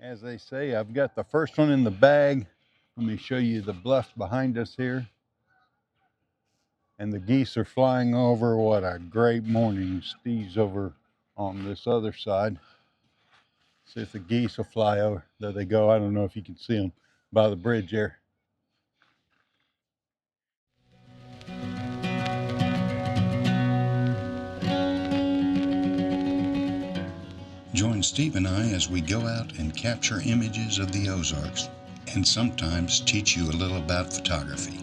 As they say, I've got the first one in the bag. Let me show you the bluff behind us here. And the geese are flying over. What a great morning. Steve's over on this other side. See if the geese will fly over. There they go. I don't know if you can see them by the bridge there. Join Steve and I as we go out and capture images of the Ozarks and sometimes teach you a little about photography.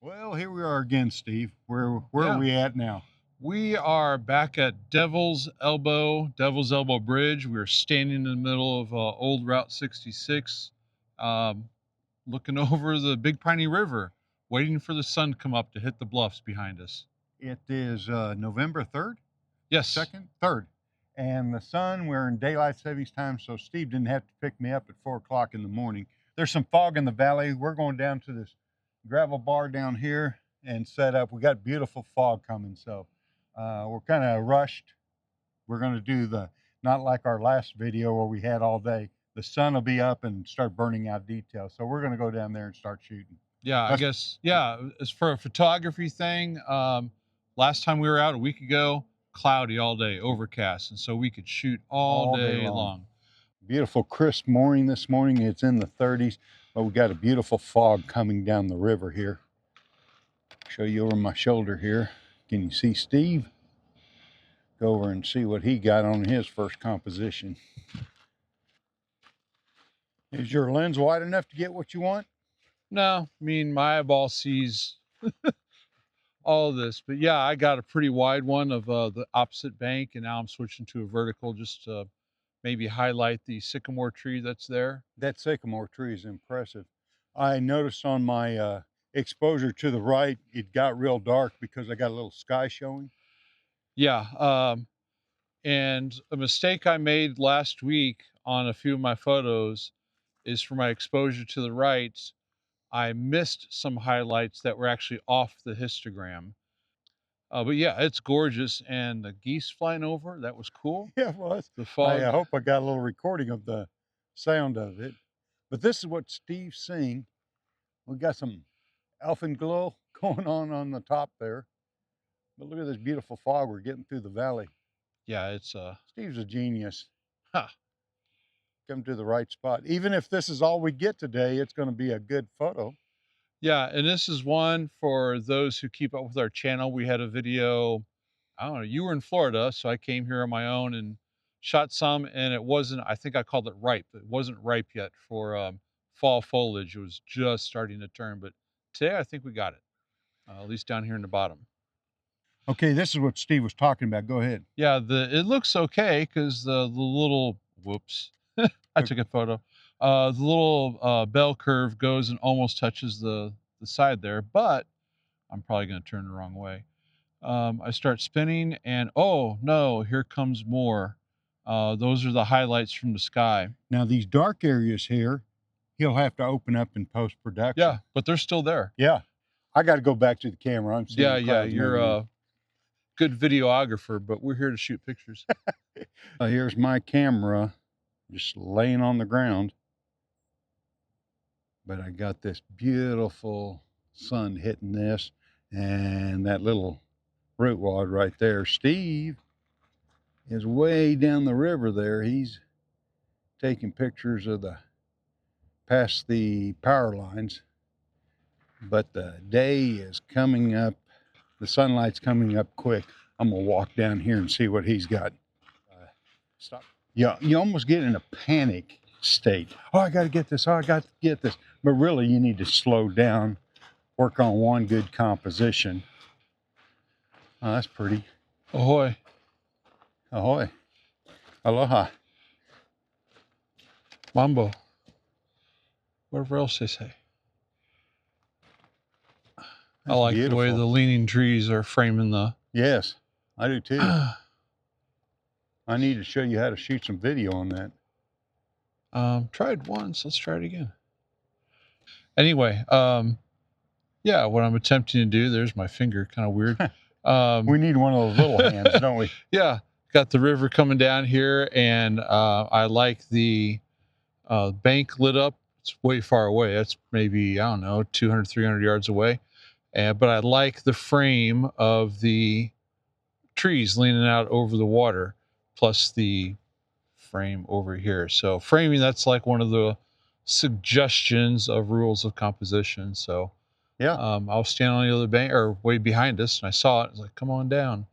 Well, here we are again, Steve. Where are we at now? We are back at Devil's Elbow Bridge. We're standing in the middle of old Route 66, looking over the Big Piney River, waiting for the sun to come up to hit the bluffs behind us. It is November 3rd? Yes. 2nd? 3rd. And the sun, we're in daylight savings time, so Steve didn't have to pick me up at 4 o'clock in the morning. There's some fog in the valley. We're going down to this gravel bar down here and set up. We got beautiful fog coming, so we're kind of rushed. We're going to do not like our last video where we had all day. The sun will be up and start burning out details. So we're going to go down there and start shooting. Yeah, I guess, yeah, as for a photography thing, last time we were out a week ago, cloudy all day, overcast, and so we could shoot all day long. Beautiful crisp morning this morning. It's in the 30s, but we got a beautiful fog coming down the river here. Show you over my shoulder here. Can you see Steve? Go over and see what he got on his first composition. Is your lens wide enough to get what you want? No, I mean, my eyeball sees all of this, but yeah, I got a pretty wide one of the opposite bank, and now I'm switching to a vertical just to maybe highlight the sycamore tree that's there. That sycamore tree is impressive. I noticed on my exposure to the right, it got real dark because I got a little sky showing. Yeah, and a mistake I made last week on a few of my photos is for my exposure to the right, I missed some highlights that were actually off the histogram. But yeah, it's gorgeous, and the geese flying over, that was cool. Yeah, it was. The fog. I hope I got a little recording of the sound of it. But this is what Steve's seeing. We got some alpenglow going on the top there. But look at this beautiful fog we're getting through the valley. Yeah, it's Steve's a genius. Huh. Come to the right spot. Even if this is all we get today, it's going to be a good photo. Yeah, and this is one for those who keep up with our channel. We had a video, I don't know, you were in Florida, so I came here on my own and shot some, and it wasn't, I think I called it ripe. It wasn't ripe yet for fall foliage. It was just starting to turn, but today I think we got it, at least down here in the bottom. Okay, this is what Steve was talking about. Go ahead. Yeah, it looks okay because the little, whoops, I took a photo. The little bell curve goes and almost touches the side there, but I'm probably going to turn the wrong way. I start spinning and oh no, here comes more. Those are the highlights from the sky. Now these dark areas here, he'll have to open up in post-production. Yeah, but they're still there. Yeah, I got to go back to the camera. I'm seeing yeah, you're a good videographer, but we're here to shoot pictures. Here's my camera just laying on the ground. But I got this beautiful sun hitting this and that little root wad right there. Steve is way down the river there. He's taking pictures of past the power lines. But the day is coming up. The sunlight's coming up quick. I'm gonna walk down here and see what he's got. Stop. Yeah, you almost get in a panic state. Oh, I got to get this. Oh, I got to get this. But really, you need to slow down, work on one good composition. Oh, that's pretty. Ahoy. Ahoy. Aloha. Mambo. Whatever else they say. That's I like beautiful. the way the leaning trees are framing the... Yes, I do too. I need to show you how to shoot some video on that. Tried once, let's try it again. Anyway, Yeah, what I'm attempting to do, there's my finger, kind of weird. We need one of those little hands, don't we? Yeah, got the river coming down here, and I like the bank lit up. It's way far away. That's maybe, I don't know, 200, 300 yards away. But I like the frame of the trees leaning out over the water, plus the frame over here. So framing, that's like one of the suggestions of rules of composition. So Yeah. I was standing on the other bank or way behind us, and I saw it. I was like, come on down.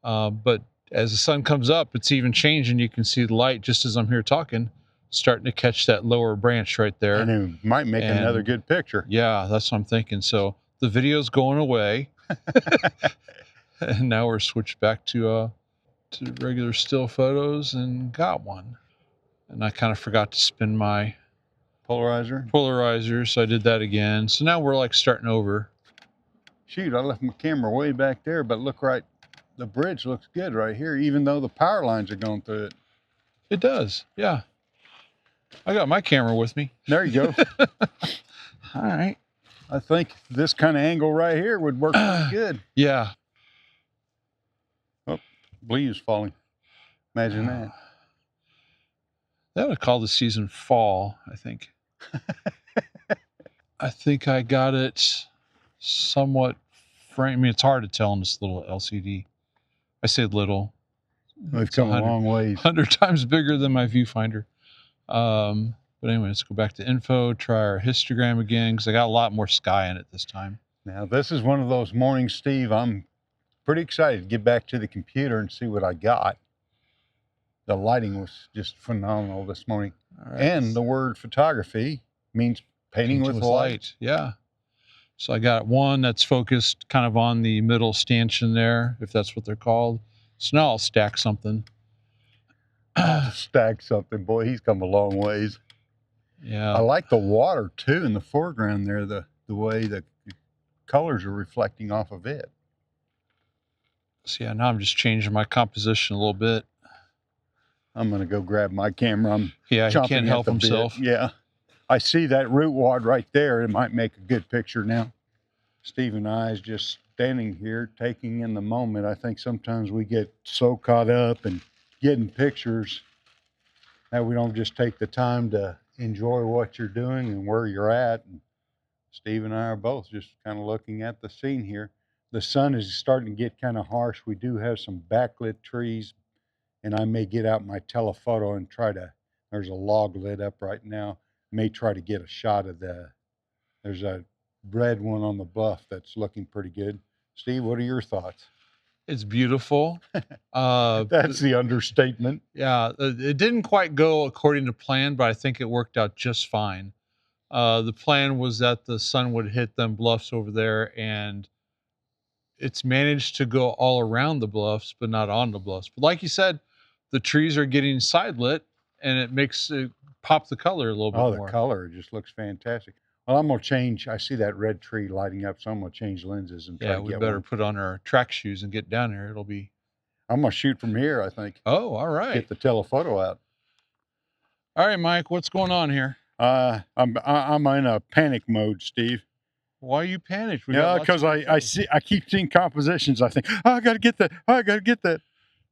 But as the sun comes up, it's even changing. You can see the light just as I'm here talking, starting to catch that lower branch right there. And it might make another And good picture. yeah, that's what I'm thinking. So the video's going away. And now we're switched back to regular still photos and got one. And I kind of forgot to spin my polarizer, so I did that again. So now we're like starting over. Shoot, I left my camera way back there, but look, right, the bridge looks good right here, even though the power lines are going through it. It does, yeah. I got my camera with me. There you go. All right. I think this kind of angle right here would work pretty good. Yeah. Oh, leaves falling. Imagine that. That would call the season fall, I think. I think I got it somewhat framed. I mean, it's hard to tell on this little LCD. I say little. We've come a long ways. 100 times bigger than my viewfinder. But anyway, let's go back to info, try our histogram again, because I got a lot more sky in it this time. Now, this is one of those mornings, Steve, I'm pretty excited to get back to the computer and see what I got. The lighting was just phenomenal this morning. Right. And the word photography means painting with light. Yeah. So I got one that's focused kind of on the middle stanchion there, if that's what they're called. So now I'll stack something. I'll stack something. Boy, he's come a long ways. Yeah. I like the water, too, in the foreground there, the way the colors are reflecting off of it. So, yeah, now I'm just changing my composition a little bit. I'm going to go grab my camera. He can't help himself. Yeah. I see that root wad right there. It might make a good picture now. Steve and I is just standing here taking in the moment. I think sometimes we get so caught up in getting pictures that we don't just take the time to enjoy what you're doing and where you're at. And Steve and I are both just kind of looking at the scene here. The sun is starting to get kind of harsh. We do have some backlit trees, and I may get out my telephoto and try to, there's a log lit up right now, may try to get a shot of there's a red one on the bluff that's looking pretty good. Steve, what are your thoughts? It's beautiful. That's the understatement. Yeah, it didn't quite go according to plan, but I think it worked out just fine. The plan was that the sun would hit them bluffs over there, and it's managed to go all around the bluffs, but not on the bluffs. But like you said, the trees are getting side lit, and it makes it pop the color a little bit more. Oh, the color just looks fantastic. Well, I'm going to change. I see that red tree lighting up, so I'm going to change lenses and try to get one. Yeah, we better put on our track shoes and get down there. It'll be... I'm going to shoot from here, I think. Oh, all right. Get the telephoto out. All right, Mike, what's going on here? I'm in a panic mode, Steve. Why are you panicked? Yeah, because I keep seeing compositions. I think, oh, I got to get that. Oh, I got to get that.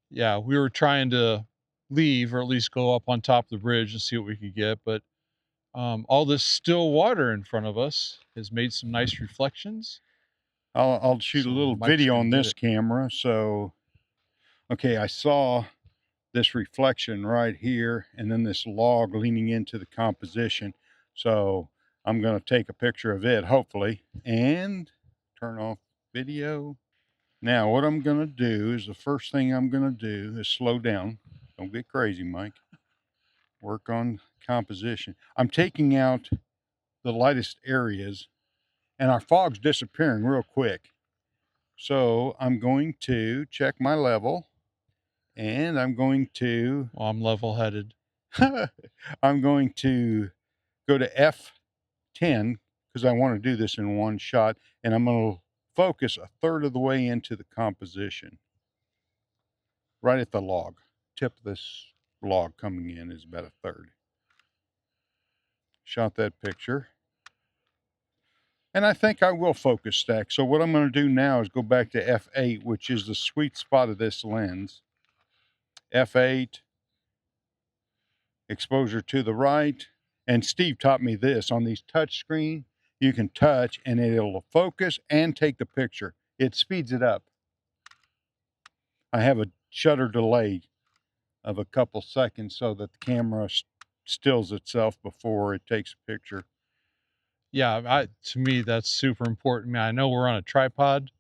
Yeah, we were trying to leave, or at least go up on top of the bridge and see what we could get, but all this still water in front of us has made some nice reflections. I'll shoot a little video on this camera. So, okay, I saw this reflection right here, and then this log leaning into the composition. So I'm going to take a picture of it, hopefully, and turn off video. Now, what I'm going to do is the first thing I'm going to do is slow down. Don't get crazy, Mike. Work on composition. I'm taking out the lightest areas, and our fog's disappearing real quick. So I'm going to check my level, and I'm going to... Well, I'm level-headed. I'm going to go to F10 because I want to do this in one shot, and I'm going to focus a third of the way into the composition. Right at the log. Tip of this log coming in is about a third. Shot that picture. And I think I will focus stack. So what I'm going to do now is go back to f8, which is the sweet spot of this lens. f8, exposure to the right. And Steve taught me this on these touch screen. You can touch and it'll focus and take the picture. It speeds it up. I have a shutter delay of a couple seconds so that the camera stills itself before it takes a picture. Yeah, to me, that's super important. I mean, I know we're on a tripod,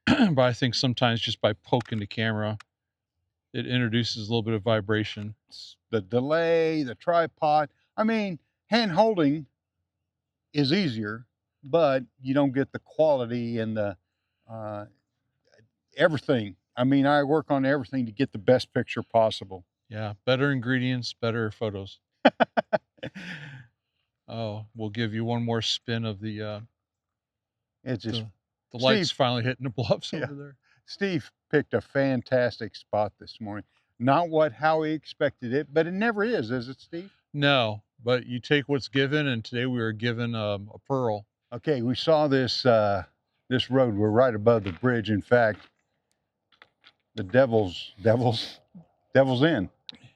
but I think sometimes just by poking the camera, it introduces a little bit of vibration. The delay, the tripod. I mean, hand holding is easier, but you don't get the quality and the everything. I mean, I work on everything to get the best picture possible. Yeah, better ingredients, better photos. Oh, we'll give you one more spin of the it's just the lights finally hitting the bluffs over there. Steve picked a fantastic spot this morning. Not how he expected it, but it never is it, Steve? No, but you take what's given, and today we were given a pearl. Okay, we saw this this road. We're right above the bridge. In fact, the Devil's Inn,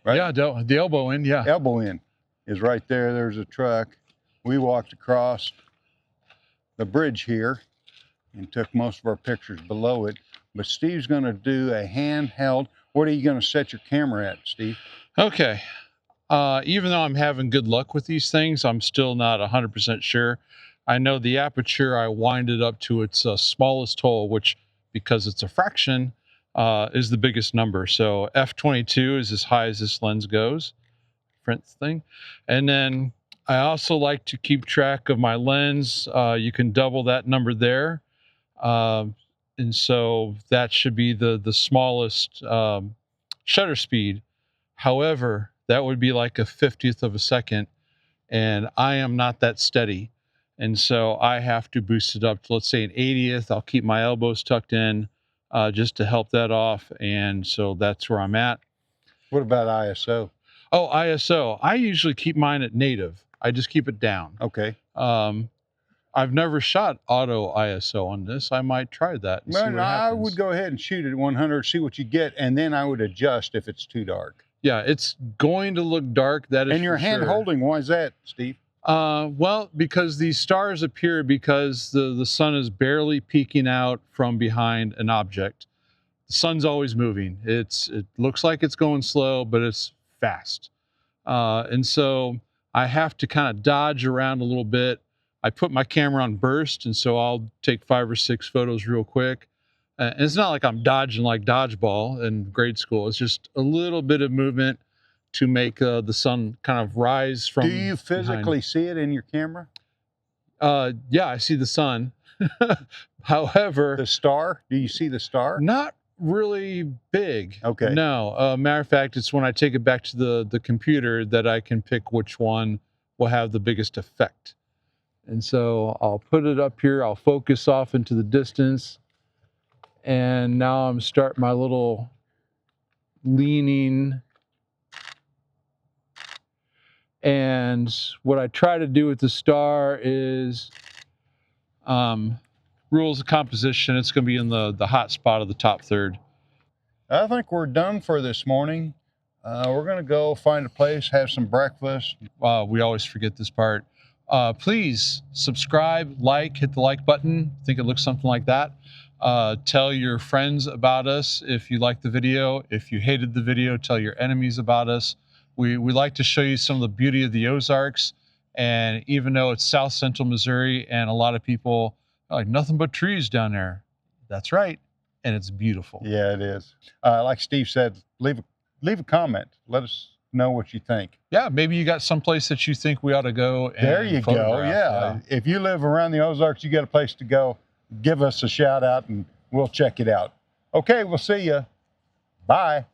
right? Yeah, the Elbow Inn. Yeah, Elbow Inn is right there. There's a truck. We walked across the bridge here and took most of our pictures below it. But Steve's going to do a handheld. What are you going to set your camera at, Steve? Okay. Even though I'm having good luck with these things, I'm still not 100% sure. I know the aperture, I wind it up to its smallest hole, which, because it's a fraction, is the biggest number. So f22 is as high as this lens goes. Thing. And then I also like to keep track of my lens. You can double that number there. And so that should be the smallest shutter speed. However, that would be like a 50th of a second, and I am not that steady. And so I have to boost it up to, let's say, an 80th. I'll keep my elbows tucked in just to help that off. And so that's where I'm at. What about ISO? Oh, ISO. I usually keep mine at native. I just keep it down. Okay. I've never shot auto ISO on this. I might try that. And see what I would go ahead and shoot it at 100, see what you get, and then I would adjust if it's too dark. Yeah, it's going to look dark. That is. And your hand holding, why is that, Steve? Well, because these stars appear because the sun is barely peeking out from behind an object. The sun's always moving. It looks like it's going slow, but it's fast. And so I have to kind of dodge around a little bit. I put my camera on burst, and so I'll take 5 or 6 photos real quick. And it's not like I'm dodging like dodgeball in grade school. It's just a little bit of movement to make the sun kind of rise from. Do you physically see it in your camera? Yeah, I see the sun. However, the star. Do you see the star? Not really big. Okay. No. Matter of fact, it's when I take it back to the computer that I can pick which one will have the biggest effect. And so I'll put it up here. I'll focus off into the distance. And now I'm starting my little leaning. And what I try to do with the star is rules of composition. It's going to be in the hot spot of the top third. I think we're done for this morning. We're going to go find a place, have some breakfast. We always forget this part. Please subscribe, hit the like button. I think it looks something like that. Tell your friends about us if you liked the video. If you hated the video, tell your enemies about us. We like to show you some of the beauty of the Ozarks. And even though it's South Central Missouri and a lot of people are like, nothing but trees down there. That's right. And it's beautiful. Yeah, it is. Like Steve said, leave a comment. Let us know what you think. Yeah, maybe you got someplace that you think we ought to go. And there you go. Yeah. If you live around the Ozarks, you got a place to go, give us a shout out and we'll check it out. Okay, we'll see you. Bye.